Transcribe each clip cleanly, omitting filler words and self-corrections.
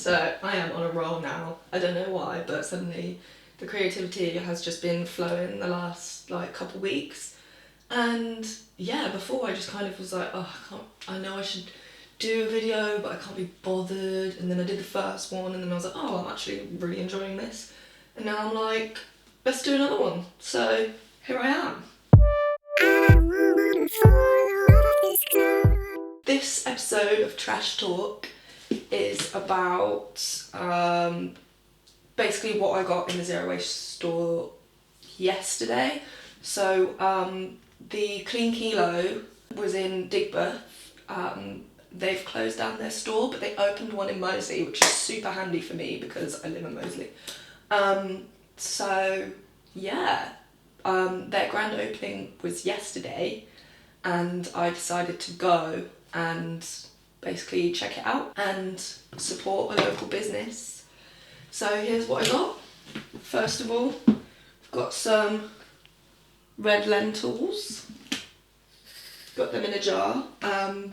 So I am on a roll now. I don't know why, but suddenly the creativity has just been flowing the last like couple weeks. And yeah, before I just kind of was like, oh, I know I should do a video, but I can't be bothered. And then I did the first one, and then I was like, oh, I'm actually really enjoying this. And now I'm like, let's do another one. So here I am. This episode of Trash Talk is about basically what I got in the Zero Waste store yesterday. So the Clean Kilo was in Digbeth. They've closed down their store, but they opened one in Moseley, which is super handy for me because I live in Moseley. So yeah, their grand opening was yesterday, and I decided to go and basically check it out and support a local business. So here's what I got. First of all, I've got some red lentils. Got them in a jar. And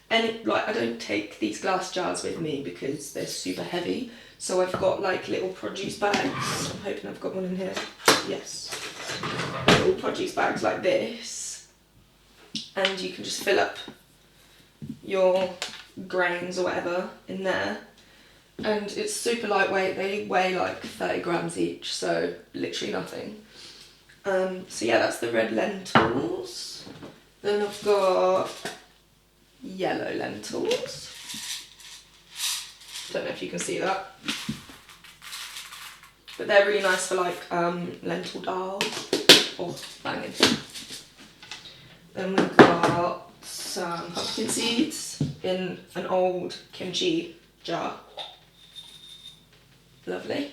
I don't take these glass jars with me because they're super heavy. So I've got like little produce bags. I'm hoping I've got one in here. Yes. Little produce bags like this. And you can just fill up your grains or whatever in there. And it's super lightweight. They weigh like 30 grams each, so literally nothing. So yeah, that's the red lentils. Then I've got yellow lentils. Don't know if you can see that. But they're really nice for like lentil dal. Oh, banging. Then we've got some pumpkin seeds in an old kimchi jar. Lovely.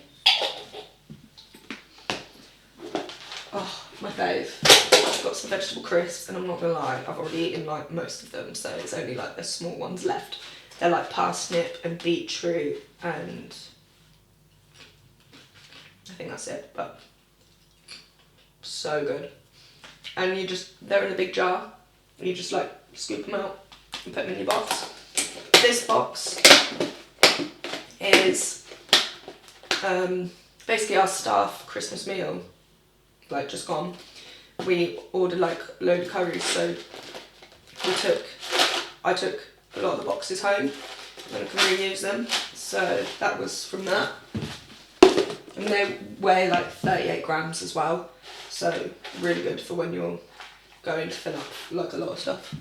Oh, my fave. I've got some vegetable crisps, and I'm not gonna lie, I've already eaten like most of them, so it's only like the small ones left. They're like parsnip and beetroot, and I think that's it, but so good. And they're in a big jar, and you just like scoop them out and put them in your box. This box is basically our staff Christmas meal, like just gone. We ordered like a load of curries, so I took a lot of the boxes home and I can reuse them. So that was from that. And they weigh like 38 grams as well. So really good for when you're going to fill up like a lot of stuff.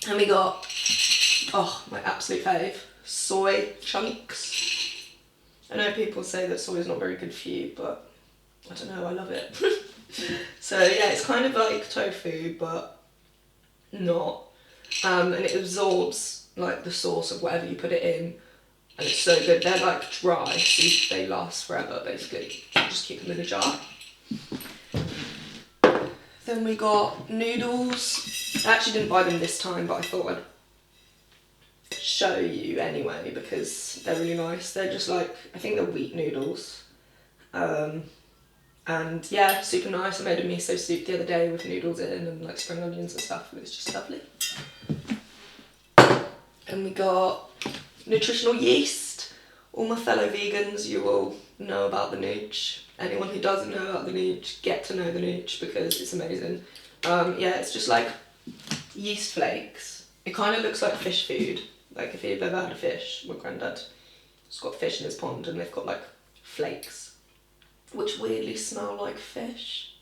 And we got, oh, my absolute fave, soy chunks. I know people say that soy is not very good for you, but I don't know, I love it. So yeah, it's kind of like tofu, but not. And it absorbs like the sauce of whatever you put it in, and it's so good. They're like dry, so they last forever basically. Just keep them in a jar. Then we got noodles. I actually didn't buy them this time, but I thought I'd show you anyway because they're really nice. They're just like, I think they're wheat noodles. And yeah, super nice. I made a miso soup the other day with noodles in and like spring onions and stuff. It was just lovely. And we got nutritional yeast. All my fellow vegans, you will know about the nooch. Anyone who doesn't know about the nooch, get to know the nooch because it's amazing. Yeah, it's just like yeast flakes. It kind of looks like fish food. Like if you've ever had a fish, my granddad has got fish in his pond and they've got like flakes, which weirdly smell like fish.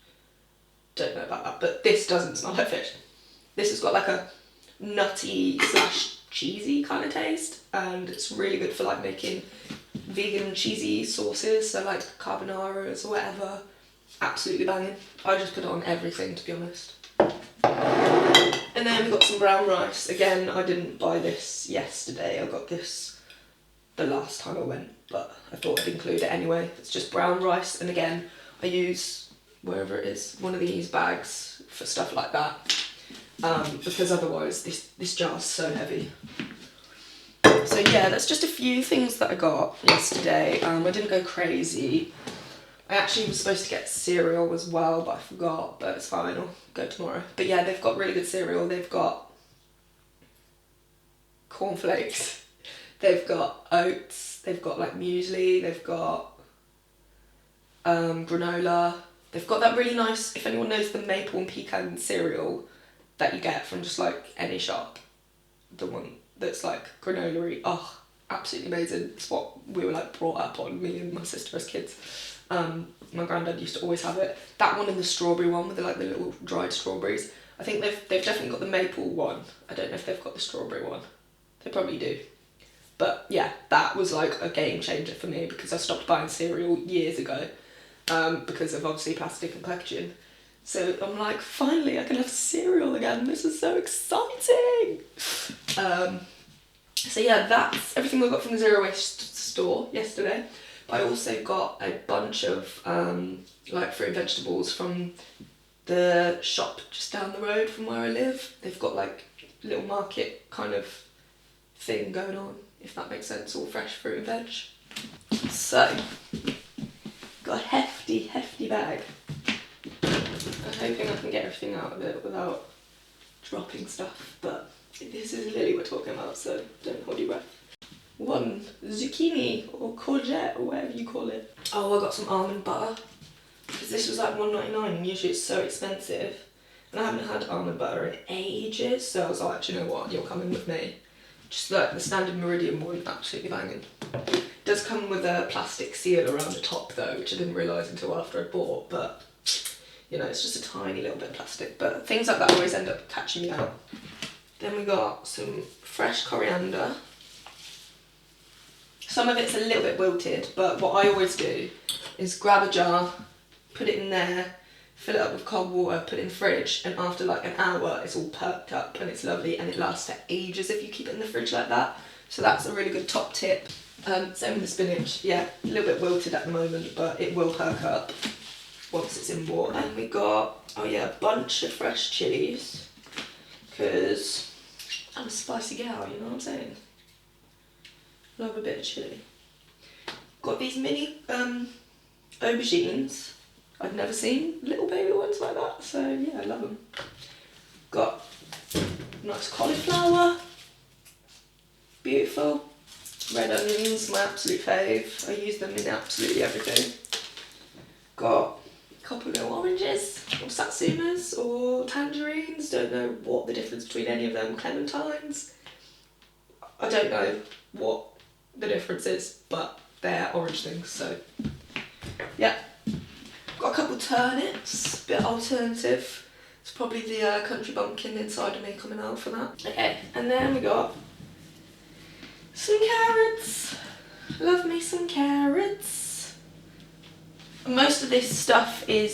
Don't know about that, but this doesn't smell like fish. This has got like a nutty / cheesy kind of taste, and it's really good for like making vegan cheesy sauces, so like carbonaras or whatever. Absolutely banging. I just put it on everything, to be honest. And then we got some brown rice. Again, I didn't buy this yesterday. I got this the last time I went, but I thought I'd include it anyway. It's just brown rice, and again, I use wherever it is, one of these bags for stuff like that, because otherwise this jar's so heavy. So yeah, that's just a few things that I got yesterday. I didn't go crazy. I actually was supposed to get cereal as well, but I forgot, but it's fine, I'll go tomorrow. But yeah, they've got really good cereal. They've got cornflakes. They've got oats, they've got like muesli, they've got granola. They've got that really nice, if anyone knows the maple and pecan cereal that you get from just like any shop, the one that's like granola-y, oh, absolutely amazing. It's what we were like brought up on, me and my sister as kids. My granddad used to always have it. That one and the strawberry one with the, like the little dried strawberries. I think they've definitely got the maple one. I don't know if they've got the strawberry one. They probably do. But yeah, that was like a game changer for me because I stopped buying cereal years ago because of obviously plastic and packaging. So I'm like, finally I can have cereal again. This is so exciting. So yeah, that's everything we got from the Zero Waste store yesterday. I also got a bunch of like fruit and vegetables from the shop just down the road from where I live. They've got like a little market kind of thing going on, if that makes sense, all fresh fruit and veg. So, got a hefty bag. I'm hoping I can get everything out of it without dropping stuff, but this is Lily we're talking about, so don't hold your breath. One zucchini or courgette or whatever you call it. Oh, I got some almond butter because this was like $1.99 and usually it's so expensive, and I haven't had almond butter in ages, so I was like, do you know what, you're coming with me. Just like the standard Meridian one, absolutely banging. It does come with a plastic seal around the top though, which I didn't realise until after I bought, but you know, it's just a tiny little bit of plastic, but things like that always end up catching me out. Then we got some fresh coriander. Some of it's a little bit wilted, but what I always do is grab a jar, put it in there, fill it up with cold water, put it in the fridge, and after like an hour it's all perked up and it's lovely and it lasts for ages if you keep it in the fridge like that. So that's a really good top tip. Same with the spinach, yeah, a little bit wilted at the moment, but it will perk up once it's in water. And we got, oh yeah, a bunch of fresh chilies, because I'm a spicy gal, you know what I'm saying? Love a bit of chilli. Got these mini aubergines. I've never seen little baby ones like that, so yeah, I love them. Got nice cauliflower, beautiful. Red onions, my absolute fave. I use them in absolutely everything. Got a couple of little oranges, or satsumas, or tangerines. Don't know what the difference between any of them. Clementines. I don't know what the difference is, but they're orange things, so yeah. Got a couple turnips, bit alternative. It's probably the country bumpkin inside of me coming out for that. Okay, and then we got some carrots. Love me some carrots. Most of this stuff is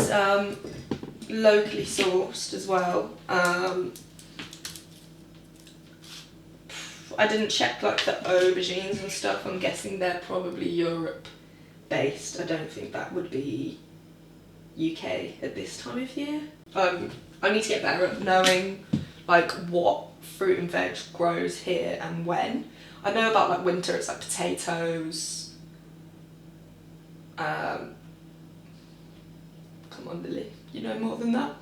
locally sourced as well. I didn't check like the aubergines and stuff. I'm guessing they're probably Europe based. I don't think that would be UK at this time of year. I need to get better at knowing like what fruit and veg grows here and when. I know about like winter, it's like potatoes. Come on Lily, you know more than that.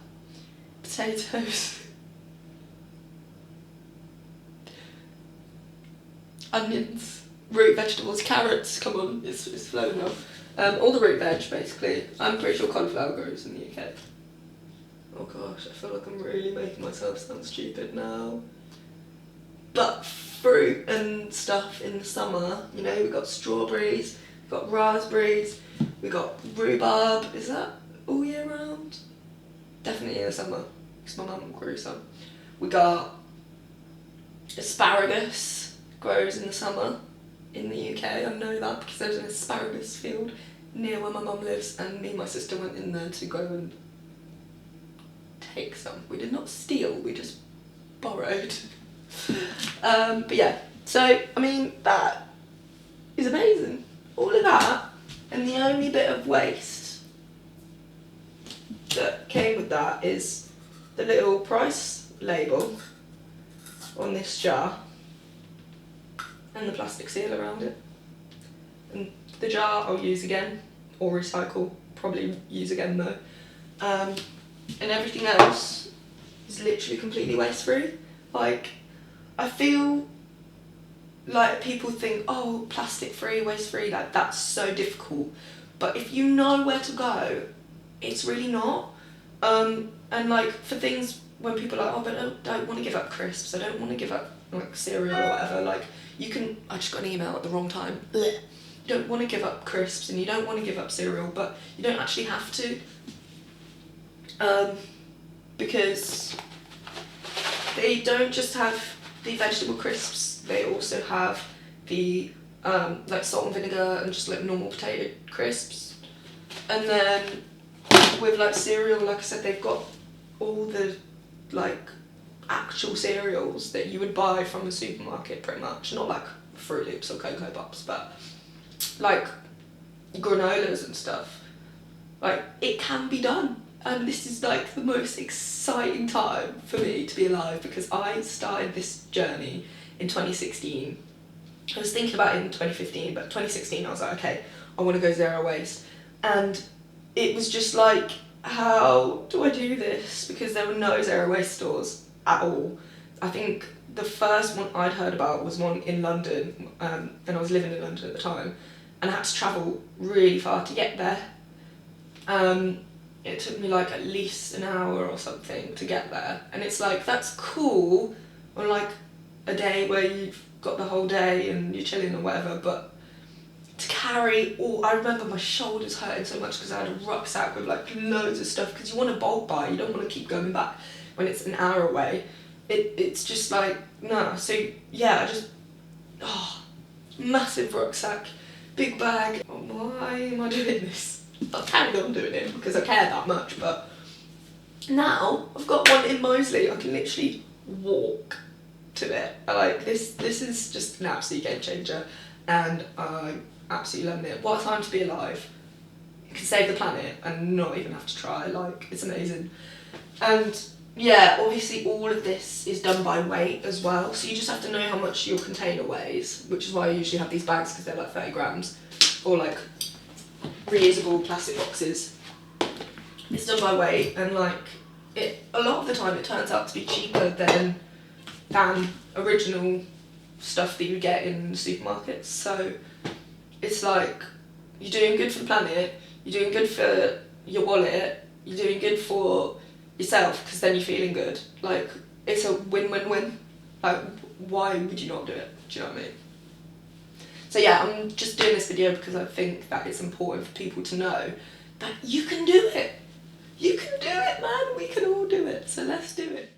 Potatoes. Onions, root vegetables, carrots, come on, it's flowing now. All the root veg basically. I'm pretty sure cauliflower grows in the UK. Oh gosh, I feel like I'm really making myself sound stupid now. But fruit and stuff in the summer, you know, we've got strawberries, we've got raspberries, we've got rhubarb. Is that all year round? Definitely in the summer, because my mum grew some. We got asparagus. Grows in the summer in the UK. I know that because there's an asparagus field near where my mum lives, and me and my sister went in there to go and take some. We did not steal, we just borrowed. But yeah, so I mean that is amazing. All of that, and the only bit of waste that came with that is the little price label on this jar and the plastic seal around it. And the jar I'll use again, or recycle, probably use again though. And everything else is literally completely waste free. Like, I feel like people think, oh, plastic free, waste free, like that's so difficult. But if you know where to go, it's really not. And like for things when people are like, oh, but I don't want to give up crisps, I don't want to give up like cereal or whatever, like you can, I just got an email at the wrong time. Blech. You don't want to give up crisps and you don't want to give up cereal, but you don't actually have to. Because they don't just have the vegetable crisps, they also have the like salt and vinegar and just like normal potato crisps. And then with like cereal, like I said, they've got all the like actual cereals that you would buy from a supermarket pretty much. Not like Fruit Loops or Cocoa Pops, but like granolas and stuff. Like it can be done. And this is like the most exciting time for me to be alive, because I started this journey in 2016. I was thinking about it in 2015, but 2016 I was like, okay, I want to go zero waste. And it was just like, how do I do this? Because there were no zero waste stores at all. I think the first one I'd heard about was one in London, and I was living in London at the time, and I had to travel really far to get there. It took me like at least an hour or something to get there, and it's like, that's cool on like a day where you've got the whole day and you're chilling or whatever, but to carry all, I remember my shoulders hurting so much because I had a rucksack with like loads of stuff, because you want to bulk buy, you don't want to keep going back when it's an hour away. It's just like, no. So yeah, I just, massive rucksack, big bag. Why am I doing this? I carried on doing it because I care that much, but now I've got one in Moseley. I can literally walk to it. Like this is just an absolute game changer, and I'm absolutely loving it. What a time to be alive. You can save the planet and not even have to try. Like, it's amazing. And yeah, obviously all of this is done by weight as well, so you just have to know how much your container weighs, which is why I usually have these bags, because they're like 30 grams, or like reusable plastic boxes. It's done by weight, and like a lot of the time it turns out to be cheaper than original stuff that you get in supermarkets. So it's like, you're doing good for the planet, you're doing good for your wallet, you're doing good for yourself, because then you're feeling good. Like, it's a win-win-win. Like, why would you not do it? Do you know what I mean? So yeah, I'm just doing this video because I think that it's important for people to know that you can do it. You can do it, man. We can all do it. So let's do it.